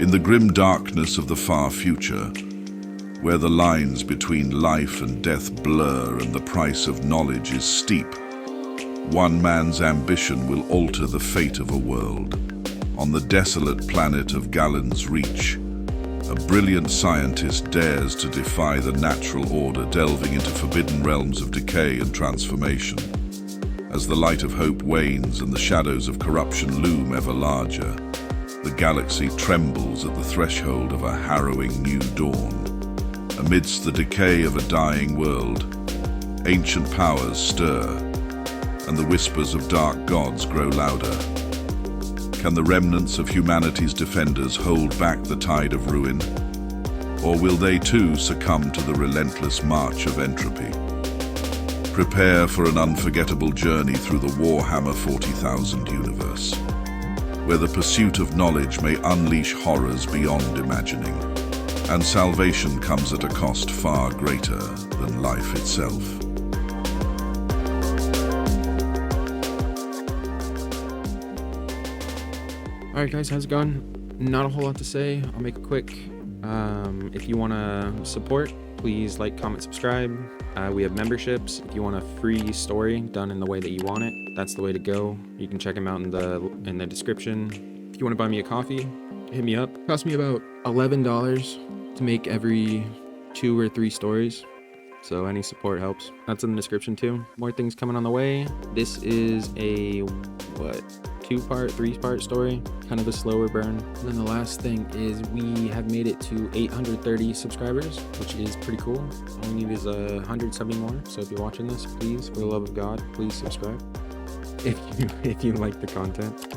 In the grim darkness of the far future, where the lines between life and death blur and the price of knowledge is steep, one man's ambition will alter the fate of a world. On the desolate planet of Gallen's Reach, a brilliant scientist dares to defy the natural order, delving into forbidden realms of decay and transformation. As the light of hope wanes and the shadows of corruption loom ever larger, the galaxy trembles at the threshold of a harrowing new dawn. Amidst the decay of a dying world, ancient powers stir, and the whispers of dark gods grow louder. Can the remnants of humanity's defenders hold back the tide of ruin? Or will they too succumb to the relentless march of entropy? Prepare for an unforgettable journey through the Warhammer 40,000 universe, where the pursuit of knowledge may unleash horrors beyond imagining, and salvation comes at a cost far greater than life itself. Alright guys, how's it going? Not a whole lot to say. I'll make it quick. If you want to support, please like, comment, subscribe. We have memberships. If you want a free story done in the way that you want it, that's the way to go. You can check them out in the description. If you want to buy me a coffee, hit me up. It costs me about $11 to make every 2 or 3 stories. So any support helps. That's in the description too. More things coming on the way. This is a, 2-part, 3-part story, kind of a slower burn. And then the last thing is we have made it to 830 subscribers, which is pretty cool. All we need is 170 more. So if you're watching this, please, for the love of God, please subscribe. If you like the content.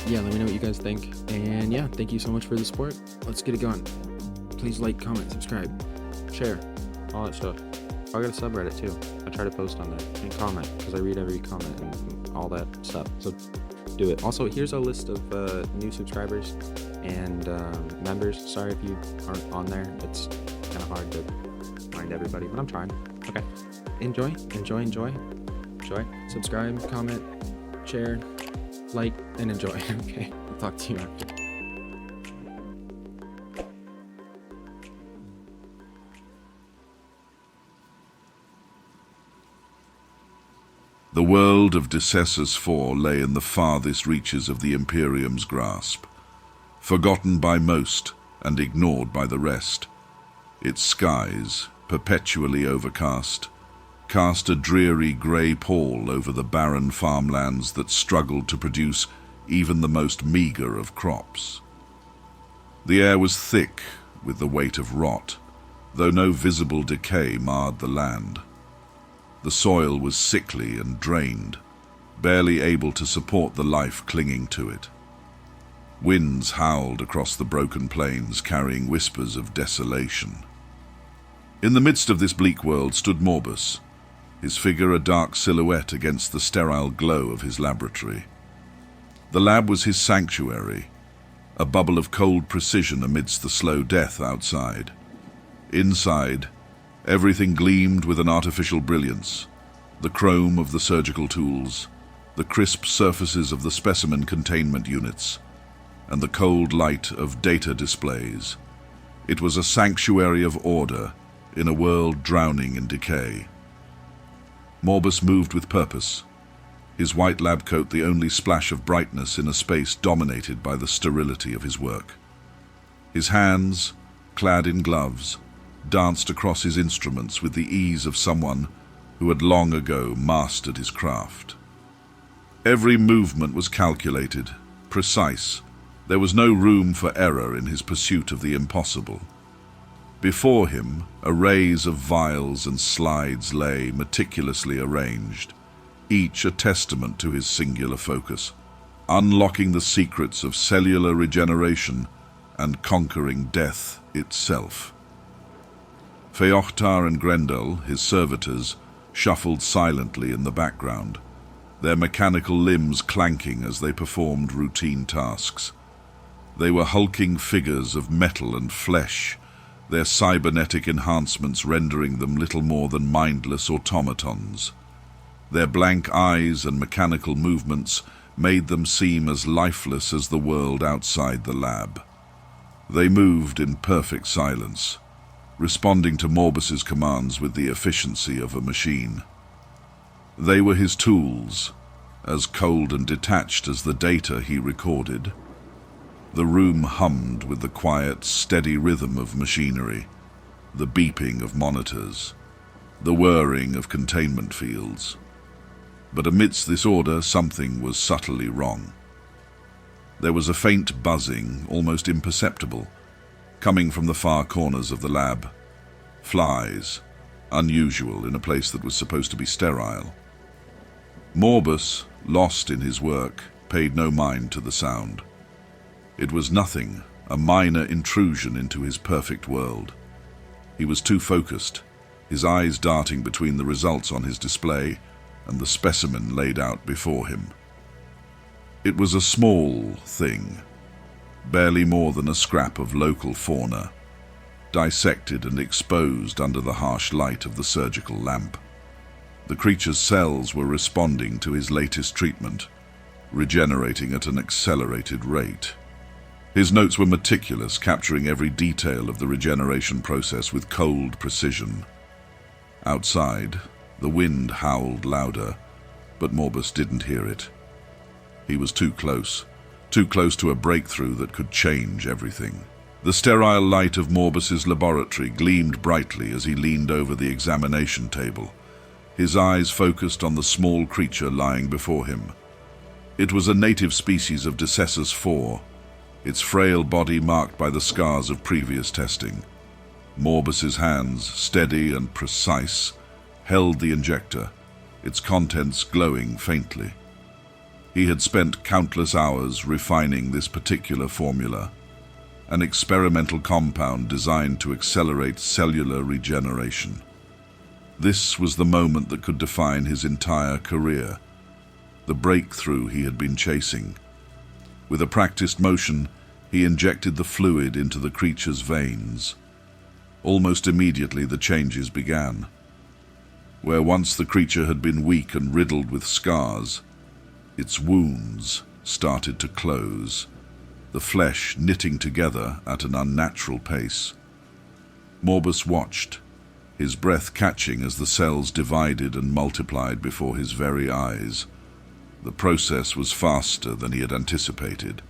Yeah, let me know what you guys think. And yeah, thank you so much for the support. Let's get it going. Please like, comment, subscribe, share, all that stuff. I got a subreddit too. I try to post on there and comment because I read every comment and all that stuff. So do it. Also, here's a list of new subscribers and members. Sorry if you aren't on there. It's kind of hard to find everybody, but I'm trying. Okay. Enjoy. Subscribe, comment, share, like, and enjoy. Okay. I'll talk to you after. The world of Decessus IV lay in the farthest reaches of the Imperium's grasp, forgotten by most and ignored by the rest. Its skies, perpetually overcast, cast a dreary grey pall over the barren farmlands that struggled to produce even the most meagre of crops. The air was thick with the weight of rot, though no visible decay marred the land. The soil was sickly and drained, barely able to support the life clinging to it. Winds howled across the broken plains, carrying whispers of desolation. In the midst of this bleak world stood Morbus, his figure a dark silhouette against the sterile glow of his laboratory. The lab was his sanctuary, a bubble of cold precision amidst the slow death outside. Inside, everything gleamed with an artificial brilliance, the chrome of the surgical tools, the crisp surfaces of the specimen containment units, and the cold light of data displays. It was a sanctuary of order in a world drowning in decay. Morbus moved with purpose, his white lab coat the only splash of brightness in a space dominated by the sterility of his work. His hands, clad in gloves, danced across his instruments with the ease of someone who had long ago mastered his craft. Every movement was calculated, precise. There was no room for error in his pursuit of the impossible. Before him, arrays of vials and slides lay meticulously arranged, each a testament to his singular focus, unlocking the secrets of cellular regeneration and conquering death itself. Feochtar and Grendel, his servitors, shuffled silently in the background, their mechanical limbs clanking as they performed routine tasks. They were hulking figures of metal and flesh, their cybernetic enhancements rendering them little more than mindless automatons. Their blank eyes and mechanical movements made them seem as lifeless as the world outside the lab. They moved in perfect silence, responding to Morbus's commands with the efficiency of a machine. They were his tools, as cold and detached as the data he recorded. The room hummed with the quiet, steady rhythm of machinery, the beeping of monitors, the whirring of containment fields. But amidst this order, something was subtly wrong. There was a faint buzzing, almost imperceptible, coming from the far corners of the lab. Flies, unusual in a place that was supposed to be sterile. Morbus, lost in his work, paid no mind to the sound. It was nothing, a minor intrusion into his perfect world. He was too focused, his eyes darting between the results on his display and the specimen laid out before him. It was a small thing, barely more than a scrap of local fauna, dissected and exposed under the harsh light of the surgical lamp. The creature's cells were responding to his latest treatment, regenerating at an accelerated rate. His notes were meticulous, capturing every detail of the regeneration process with cold precision. Outside, the wind howled louder, but Morbus didn't hear it. He was too close to a breakthrough that could change everything. The sterile light of Morbus's laboratory gleamed brightly as he leaned over the examination table, his eyes focused on the small creature lying before him. It was a native species of Decessus 4, its frail body marked by the scars of previous testing. Morbus's hands, steady and precise, held the injector, its contents glowing faintly. He had spent countless hours refining this particular formula, an experimental compound designed to accelerate cellular regeneration. This was the moment that could define his entire career, the breakthrough he had been chasing. With a practiced motion, he injected the fluid into the creature's veins. Almost immediately, the changes began. Where once the creature had been weak and riddled with scars, its wounds started to close, the flesh knitting together at an unnatural pace. Morbus watched, his breath catching as the cells divided and multiplied before his very eyes. The process was faster than he had anticipated.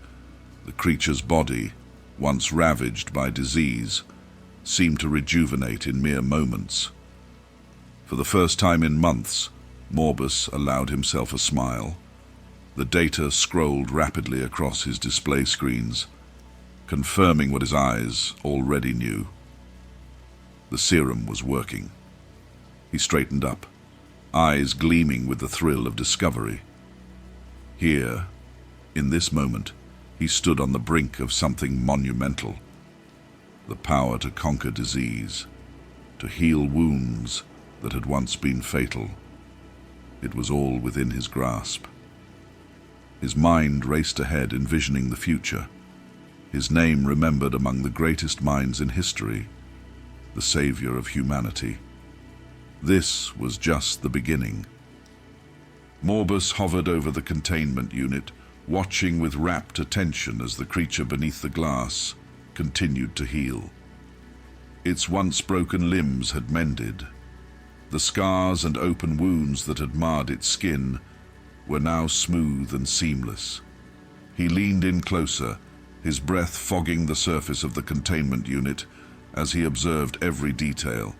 The creature's body, once ravaged by disease, seemed to rejuvenate in mere moments. For the first time in months, Morbus allowed himself a smile. The data scrolled rapidly across his display screens, confirming what his eyes already knew. The serum was working. He straightened up, eyes gleaming with the thrill of discovery. Here, in this moment, he stood on the brink of something monumental. The power to conquer disease, to heal wounds that had once been fatal. It was all within his grasp. His mind raced ahead, envisioning the future. His name remembered among the greatest minds in history, the savior of humanity. This was just the beginning. Morbus hovered over the containment unit, watching with rapt attention as the creature beneath the glass continued to heal. Its once broken limbs had mended. The scars and open wounds that had marred its skin were now smooth and seamless. He leaned in closer, his breath fogging the surface of the containment unit as he observed every detail.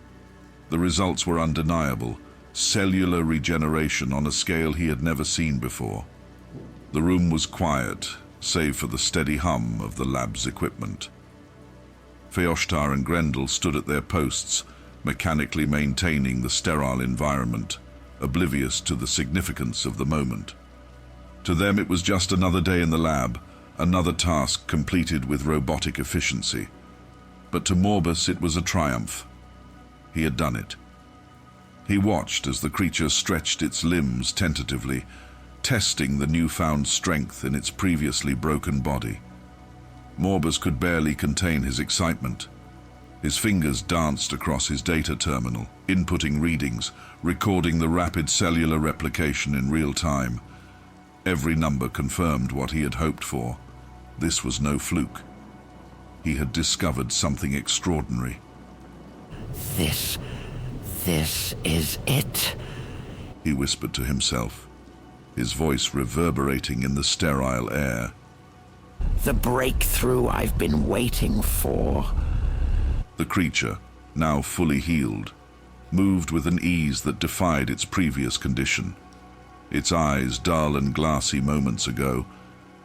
The results were undeniable, cellular regeneration on a scale he had never seen before. The room was quiet, save for the steady hum of the lab's equipment. Feostar and Grendel stood at their posts, mechanically maintaining the sterile environment, oblivious to the significance of the moment. To them it was just another day in the lab, another task completed with robotic efficiency. But to Morbus it was a triumph. He had done it. He watched as the creature stretched its limbs tentatively, testing the newfound strength in its previously broken body. Morbus could barely contain his excitement. His fingers danced across his data terminal, inputting readings, recording the rapid cellular replication in real time. Every number confirmed what he had hoped for. This was no fluke. He had discovered something extraordinary. This is it, he whispered to himself, his voice reverberating in the sterile air. The breakthrough I've been waiting for. The creature, now fully healed, moved with an ease that defied its previous condition. Its eyes, dull and glassy moments ago,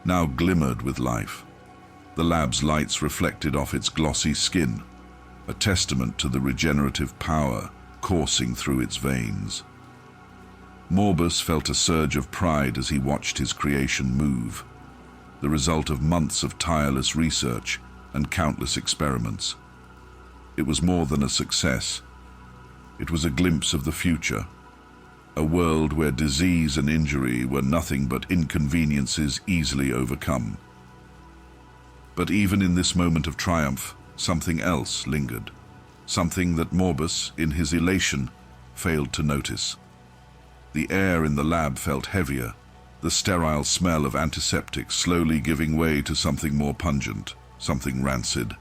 now glimmered with life. The lab's lights reflected off its glossy skin, a testament to the regenerative power coursing through its veins. Morbus felt a surge of pride as he watched his creation move, the result of months of tireless research and countless experiments. It was more than a success. It was a glimpse of the future, a world where disease and injury were nothing but inconveniences easily overcome. But even in this moment of triumph, something else lingered, something that Morbus, in his elation, failed to notice. The air in the lab felt heavier, the sterile smell of antiseptics slowly giving way to something more pungent, something rancid.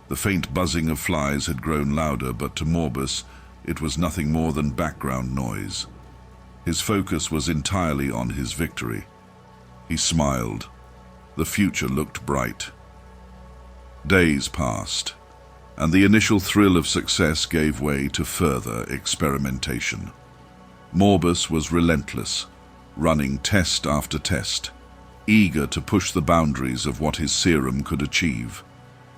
The faint buzzing of flies had grown louder, but to Morbus, it was nothing more than background noise. His focus was entirely on his victory. He smiled. The future looked bright. Days passed, and the initial thrill of success gave way to further experimentation. Morbus was relentless, running test after test, eager to push the boundaries of what his serum could achieve.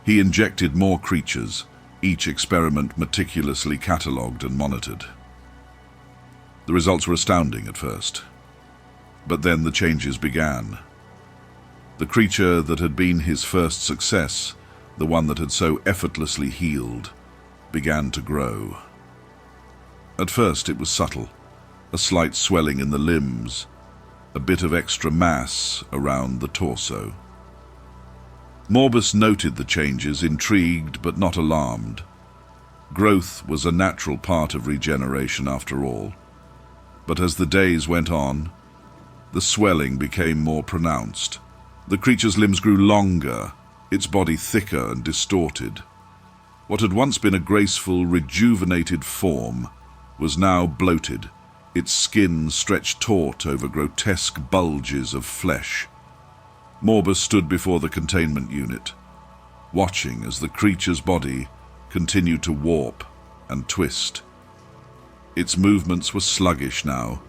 He injected more creatures, each experiment meticulously catalogued and monitored. The results were astounding at first, but then the changes began. The creature that had been his first success, the one that had so effortlessly healed, began to grow. At first it was subtle, a slight swelling in the limbs, a bit of extra mass around the torso. Morbus noted the changes, intrigued but not alarmed. Growth was a natural part of regeneration after all. But as the days went on, the swelling became more pronounced. The creature's limbs grew longer, its body thicker and distorted. What had once been a graceful, rejuvenated form was now bloated, its skin stretched taut over grotesque bulges of flesh. Morbus stood before the containment unit, watching as the creature's body continued to warp and twist. Its movements were sluggish now,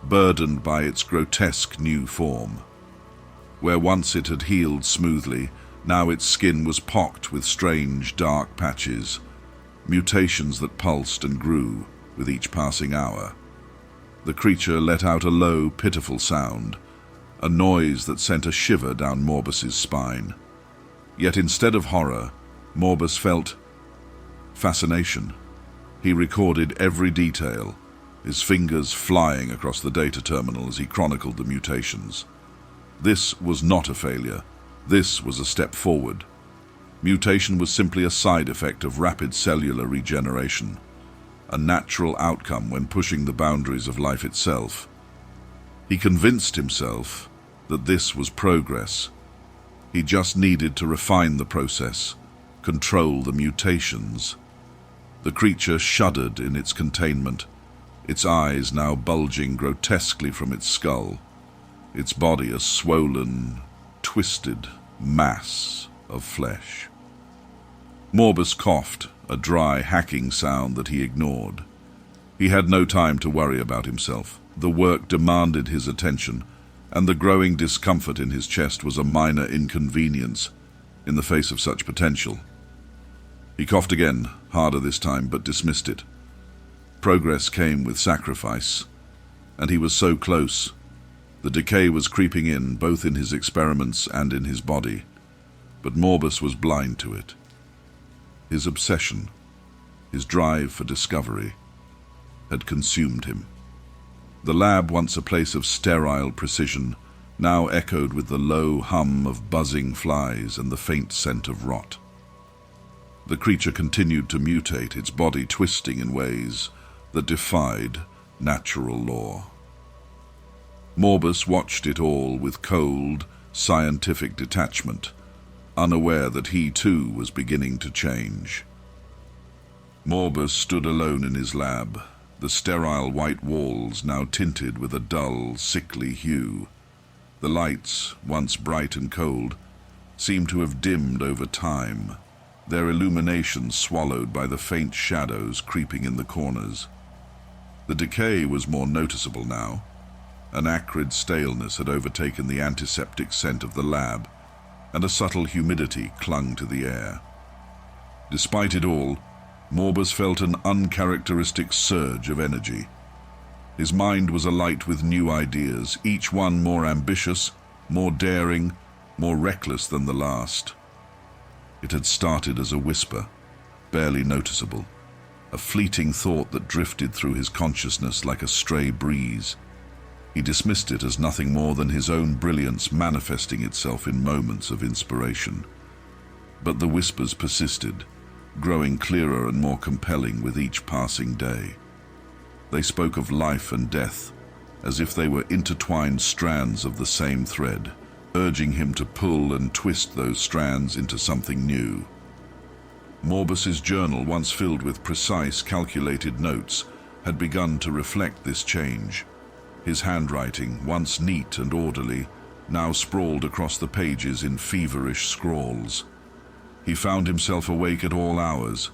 burdened by its grotesque new form. Where once it had healed smoothly, now its skin was pocked with strange, dark patches, mutations that pulsed and grew with each passing hour. The creature let out a low, pitiful sound, a noise that sent a shiver down Morbus's spine. Yet instead of horror, Morbus felt fascination. He recorded every detail, his fingers flying across the data terminal as he chronicled the mutations. This was not a failure. This was a step forward. Mutation was simply a side effect of rapid cellular regeneration, a natural outcome when pushing the boundaries of life itself. He convinced himself that this was progress. He just needed to refine the process, control the mutations. The creature shuddered in its containment, its eyes now bulging grotesquely from its skull, its body a swollen, twisted mass of flesh. Morbus coughed, a dry, hacking sound that he ignored. He had no time to worry about himself. The work demanded his attention, and the growing discomfort in his chest was a minor inconvenience in the face of such potential. He coughed again, harder this time, but dismissed it. Progress came with sacrifice, and he was so close. The decay was creeping in, both in his experiments and in his body, but Morbus was blind to it. His obsession, his drive for discovery, had consumed him. The lab, once a place of sterile precision, now echoed with the low hum of buzzing flies and the faint scent of rot. The creature continued to mutate, its body twisting in ways that defied natural law. Morbus watched it all with cold, scientific detachment, unaware that he too was beginning to change. Morbus stood alone in his lab, the sterile white walls now tinted with a dull, sickly hue. The lights, once bright and cold, seemed to have dimmed over time, their illumination swallowed by the faint shadows creeping in the corners. The decay was more noticeable now. An acrid staleness had overtaken the antiseptic scent of the lab, and a subtle humidity clung to the air. Despite it all, Morbus felt an uncharacteristic surge of energy. His mind was alight with new ideas, each one more ambitious, more daring, more reckless than the last. It had started as a whisper, barely noticeable, a fleeting thought that drifted through his consciousness like a stray breeze. He dismissed it as nothing more than his own brilliance manifesting itself in moments of inspiration. But the whispers persisted, growing clearer and more compelling with each passing day. They spoke of life and death, as if they were intertwined strands of the same thread, urging him to pull and twist those strands into something new. Morbus's journal, once filled with precise, calculated notes, had begun to reflect this change. His handwriting, once neat and orderly, now sprawled across the pages in feverish scrawls. He found himself awake at all hours,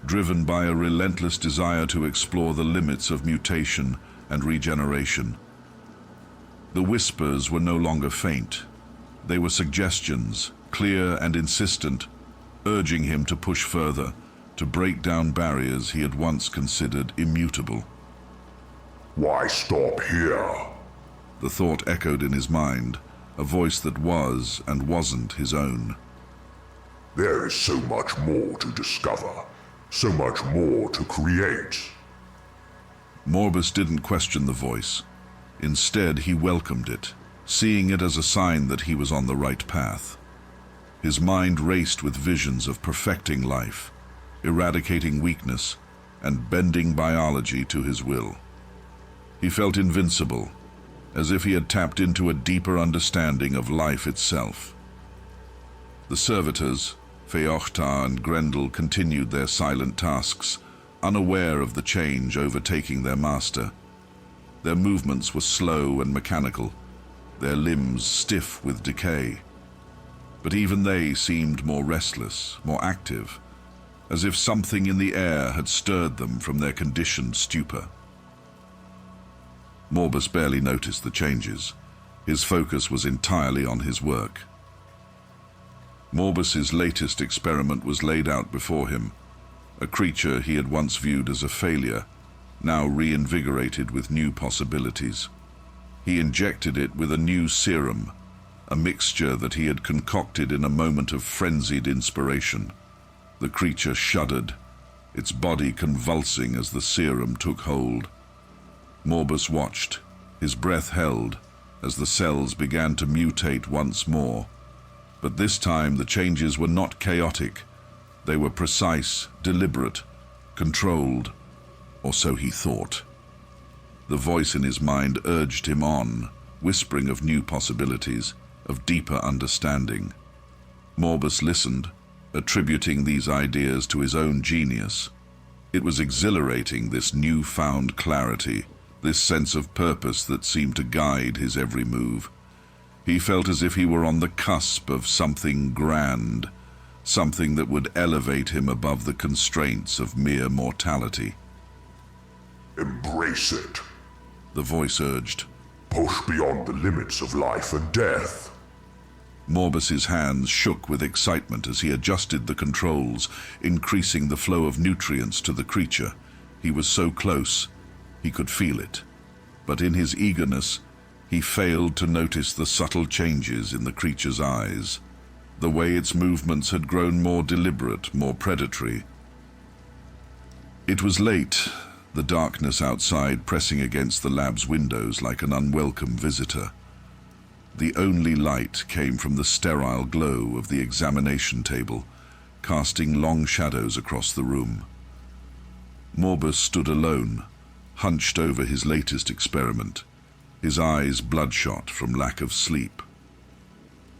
driven by a relentless desire to explore the limits of mutation and regeneration. The whispers were no longer faint. They were suggestions, clear and insistent, urging him to push further, to break down barriers he had once considered immutable. Why stop here? The thought echoed in his mind, a voice that was and wasn't his own. There is so much more to discover, so much more to create. Morbus didn't question the voice. Instead, he welcomed it, seeing it as a sign that he was on the right path. His mind raced with visions of perfecting life, eradicating weakness, and bending biology to his will. He felt invincible, as if he had tapped into a deeper understanding of life itself. The servitors, Feochta and Grendel, continued their silent tasks, unaware of the change overtaking their master. Their movements were slow and mechanical, their limbs stiff with decay. But even they seemed more restless, more active, as if something in the air had stirred them from their conditioned stupor. Morbus barely noticed the changes. His focus was entirely on his work. Morbus's latest experiment was laid out before him, a creature he had once viewed as a failure, now reinvigorated with new possibilities. He injected it with a new serum, a mixture that he had concocted in a moment of frenzied inspiration. The creature shuddered, its body convulsing as the serum took hold. Morbus watched, his breath held, as the cells began to mutate once more. But this time the changes were not chaotic. They were precise, deliberate, controlled, or so he thought. The voice in his mind urged him on, whispering of new possibilities, of deeper understanding. Morbus listened, attributing these ideas to his own genius. It was exhilarating, this newfound clarity, this sense of purpose that seemed to guide his every move. He felt as if he were on the cusp of something grand, something that would elevate him above the constraints of mere mortality. Embrace it. The voice urged. Push beyond the limits of life and death. Morbus's hands shook with excitement as he adjusted the controls, increasing the flow of nutrients to the creature. He was so close, he could feel it. But in his eagerness, he failed to notice the subtle changes in the creature's eyes, the way its movements had grown more deliberate, more predatory. It was late, the darkness outside pressing against the lab's windows like an unwelcome visitor. The only light came from the sterile glow of the examination table, casting long shadows across the room. Morbus stood alone, hunched over his latest experiment, his eyes bloodshot from lack of sleep.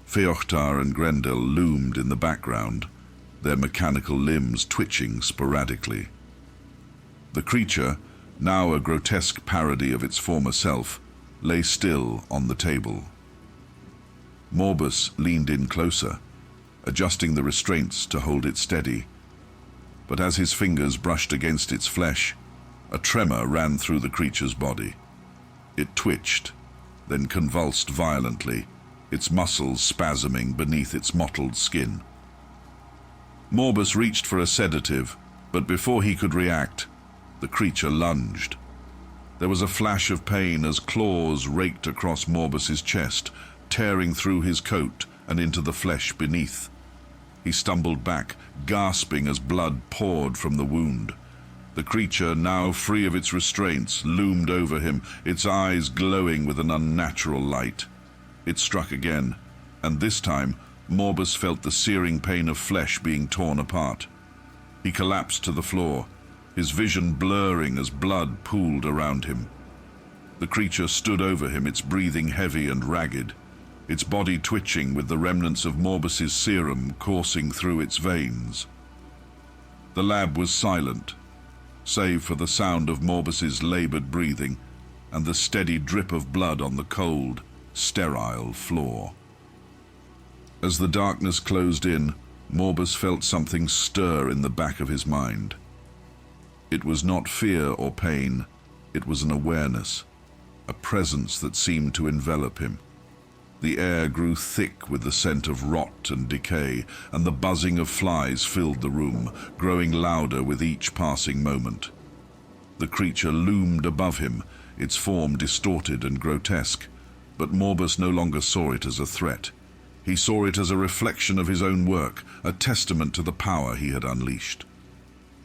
Feochtar and Grendel loomed in the background, their mechanical limbs twitching sporadically. The creature, now a grotesque parody of its former self, lay still on the table. Morbus leaned in closer, adjusting the restraints to hold it steady. But as his fingers brushed against its flesh, a tremor ran through the creature's body. It twitched, then convulsed violently, its muscles spasming beneath its mottled skin. Morbus reached for a sedative, but before he could react, the creature lunged. There was a flash of pain as claws raked across Morbus's chest, tearing through his coat and into the flesh beneath. He stumbled back, gasping as blood poured from the wound. The creature, now free of its restraints, loomed over him, its eyes glowing with an unnatural light. It struck again, and this time Morbus felt the searing pain of flesh being torn apart. He collapsed to the floor, his vision blurring as blood pooled around him. The creature stood over him, its breathing heavy and ragged, its body twitching with the remnants of Morbus's serum coursing through its veins. The lab was silent, save for the sound of Morbus's labored breathing and the steady drip of blood on the cold, sterile floor. As the darkness closed in, Morbus felt something stir in the back of his mind. It was not fear or pain, it was an awareness, a presence that seemed to envelop him. The air grew thick with the scent of rot and decay, and the buzzing of flies filled the room, growing louder with each passing moment. The creature loomed above him, its form distorted and grotesque, but Morbus no longer saw it as a threat. He saw it as a reflection of his own work, a testament to the power he had unleashed.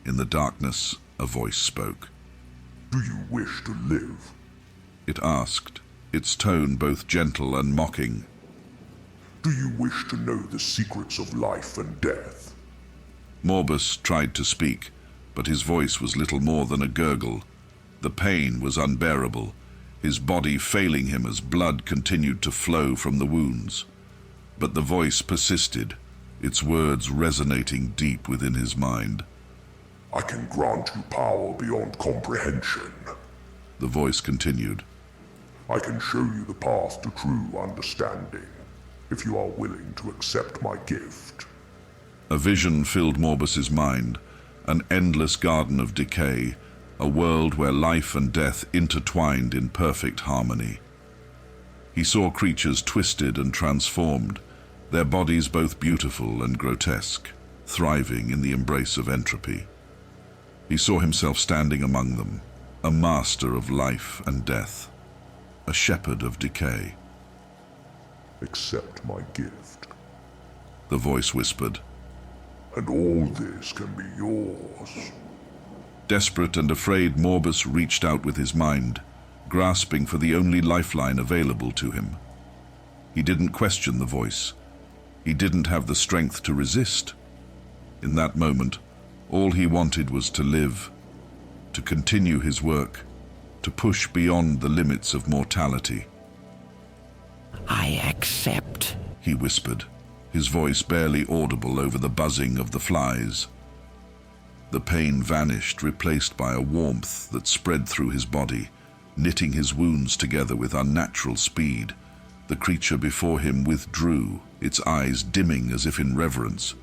In the darkness, a voice spoke. "Do you wish to live?" It asked, its tone both gentle and mocking. "Do you wish to know the secrets of life and death?" Morbus tried to speak, but his voice was little more than a gurgle. The pain was unbearable, his body failing him as blood continued to flow from the wounds. But the voice persisted, its words resonating deep within his mind. "I can grant you power beyond comprehension." The voice continued. "I can show you the path to true understanding, if you are willing to accept my gift." A vision filled Morbus's mind, an endless garden of decay, a world where life and death intertwined in perfect harmony. He saw creatures twisted and transformed, their bodies both beautiful and grotesque, thriving in the embrace of entropy. He saw himself standing among them, a master of life and death, a shepherd of decay. "Accept my gift, The voice whispered. and all this can be yours." Desperate and afraid, Morbus reached out with his mind, grasping for the only lifeline available to him. He didn't question the voice. He didn't have the strength to resist. In that moment, all he wanted was to live, to continue his work, to push beyond the limits of mortality. I accept. He whispered, his voice barely audible over the buzzing of the flies. The pain vanished, replaced by a warmth that spread through his body, knitting his wounds together with unnatural speed. The creature before him withdrew, its eyes dimming as if in reverence.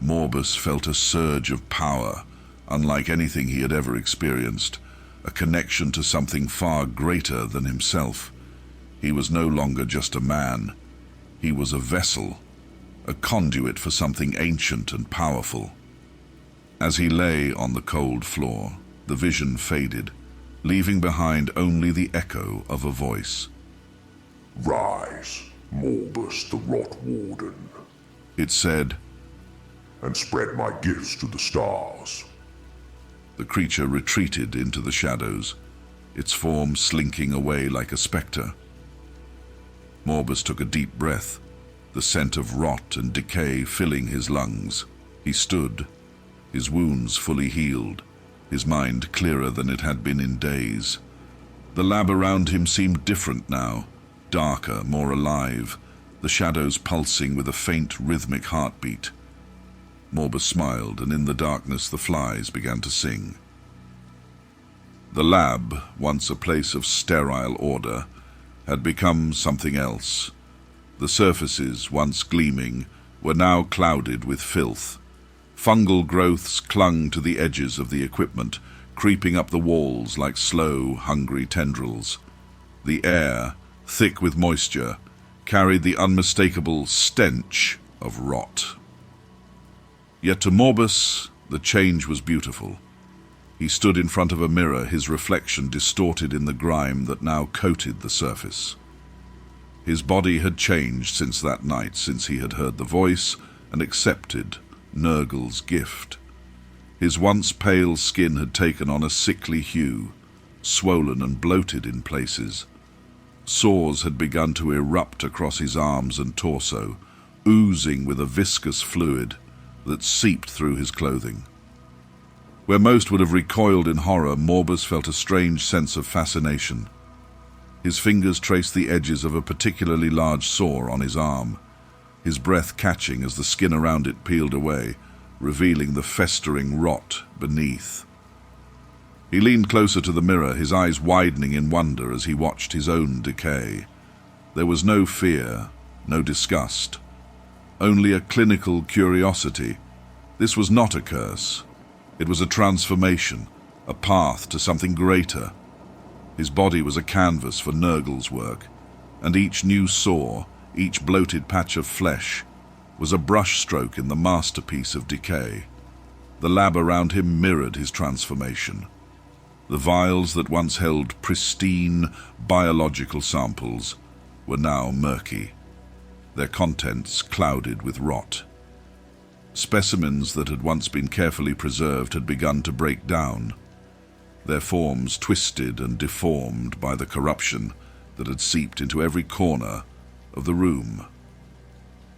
Morbus felt a surge of power, unlike anything he had ever experienced, a connection to something far greater than himself. He was no longer just a man. He was a vessel, a conduit for something ancient and powerful. As he lay on the cold floor, the vision faded, leaving behind only the echo of a voice. "Rise, Morbus the Rotwarden, It said. and spread my gifts to the stars." The creature retreated into the shadows, its form slinking away like a spectre. Morbus took a deep breath, the scent of rot and decay filling his lungs. He stood, his wounds fully healed, his mind clearer than it had been in days. The lab around him seemed different now, darker, more alive, the shadows pulsing with a faint rhythmic heartbeat. Morbus smiled, and in the darkness the flies began to sing. The lab, once a place of sterile order, had become something else. The surfaces, once gleaming, were now clouded with filth. Fungal growths clung to the edges of the equipment, creeping up the walls like slow, hungry tendrils. The air, thick with moisture, carried the unmistakable stench of rot. Yet to Morbus, the change was beautiful. He stood in front of a mirror, his reflection distorted in the grime that now coated the surface. His body had changed since that night, since he had heard the voice and accepted Nurgle's gift. His once pale skin had taken on a sickly hue, swollen and bloated in places. Sores had begun to erupt across his arms and torso, oozing with a viscous fluid that seeped through his clothing. Where most would have recoiled in horror, Morbus felt a strange sense of fascination. His fingers traced the edges of a particularly large sore on his arm, his breath catching as the skin around it peeled away, revealing the festering rot beneath. He leaned closer to the mirror, his eyes widening in wonder as he watched his own decay. There was no fear, no disgust, only a clinical curiosity. This was not a curse. It was a transformation, a path to something greater. His body was a canvas for Nurgle's work, and each new sore, each bloated patch of flesh, was a brushstroke in the masterpiece of decay. The lab around him mirrored his transformation. The vials that once held pristine biological samples were now murky, their contents clouded with rot. Specimens that had once been carefully preserved had begun to break down, their forms twisted and deformed by the corruption that had seeped into every corner of the room.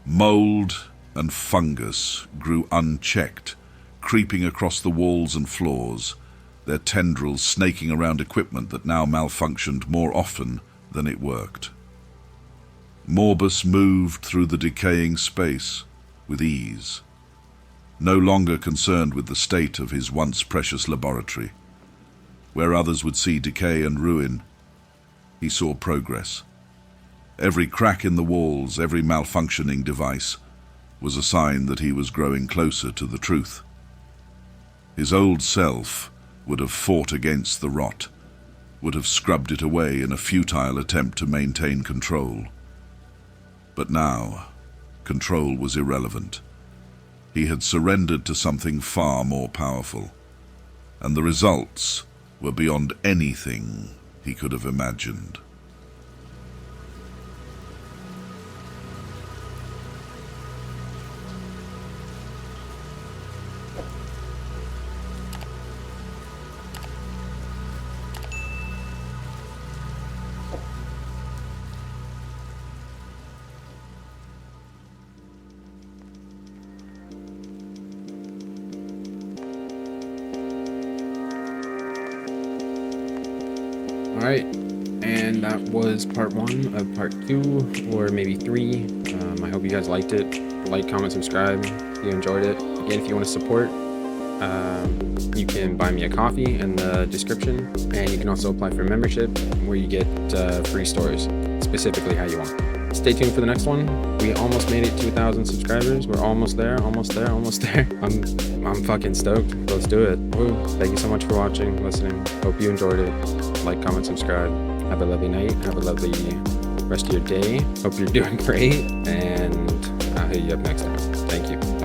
Mold and fungus grew unchecked, creeping across the walls and floors, their tendrils snaking around equipment that now malfunctioned more often than it worked. Morbus moved through the decaying space with ease, no longer concerned with the state of his once precious laboratory. Where others would see decay and ruin, he saw progress. Every crack in the walls, every malfunctioning device, was a sign that he was growing closer to the truth. His old self would have fought against the rot, would have scrubbed it away in a futile attempt to maintain control. But now, control was irrelevant. He had surrendered to something far more powerful, and the results were beyond anything he could have imagined. Alright, and that was part 1 of part 2, or maybe 3. I hope you guys liked it. Like, comment, subscribe if you enjoyed it. Again, if you want to support, you can buy me a coffee in the description, and you can also apply for a membership where you get free stories, specifically how you want. Stay tuned for the next one. We almost made it to 1,000 subscribers. We're almost there, almost there, almost there. I'm fucking stoked. Let's do it. Woo. Thank you so much for watching, listening. Hope you enjoyed it. Like, comment, subscribe. Have a lovely night. Have a lovely rest of your day. Hope you're doing great, and I'll hit you up next time. Thank you.